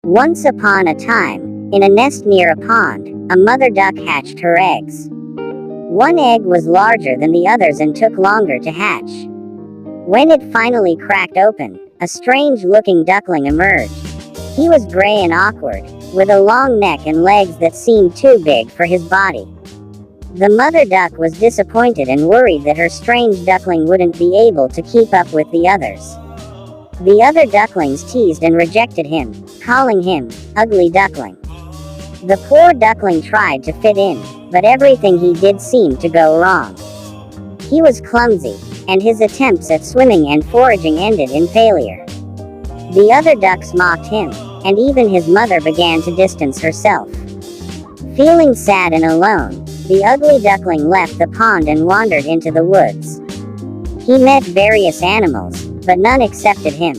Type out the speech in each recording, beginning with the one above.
Once upon a time, in a nest near a pond, a mother duck hatched her eggs. One egg was larger than the others and took longer to hatch. When it finally cracked open, a strange-looking duckling emerged. He was gray and awkward, with a long neck and legs that seemed too big for his body. The mother duck was disappointed and worried that her strange duckling wouldn't be able to keep up with the others. The other ducklings teased and rejected him, calling him ugly duckling. The poor duckling tried to fit in, but everything he did seemed to go wrong. He was clumsy, and his attempts at swimming and foraging ended in failure. The other ducks mocked him, and even his mother began to distance herself. Feeling sad and alone, the ugly duckling left the pond and wandered into the woods. He met various animals, but none accepted him.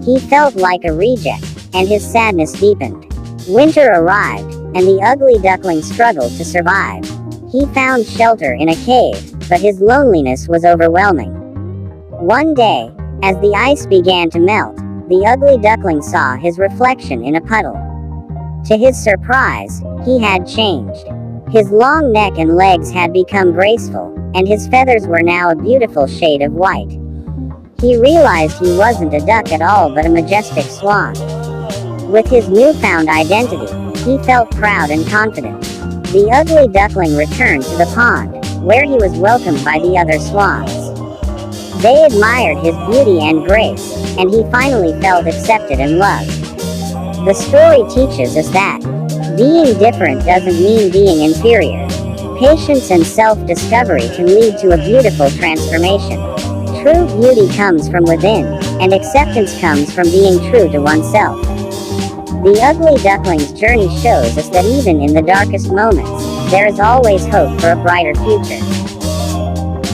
He felt like a reject, and his sadness deepened. Winter arrived, and the ugly duckling struggled to survive. He found shelter in a cave, but his loneliness was overwhelming. One day, as the ice began to melt, the ugly duckling saw his reflection in a puddle. To his surprise, he had changed. His long neck and legs had become graceful, and his feathers were now a beautiful shade of white. He realized he wasn't a duck at all but a majestic swan. With his newfound identity, he felt proud and confident. The ugly duckling returned to the pond, where he was welcomed by the other swans. They admired his beauty and grace, and he finally felt accepted and loved. The story teaches us that being different doesn't mean being inferior. Patience and self-discovery can lead to a beautiful transformation. True beauty comes from within, and acceptance comes from being true to oneself. The ugly duckling's journey shows us that even in the darkest moments, there is always hope for a brighter future.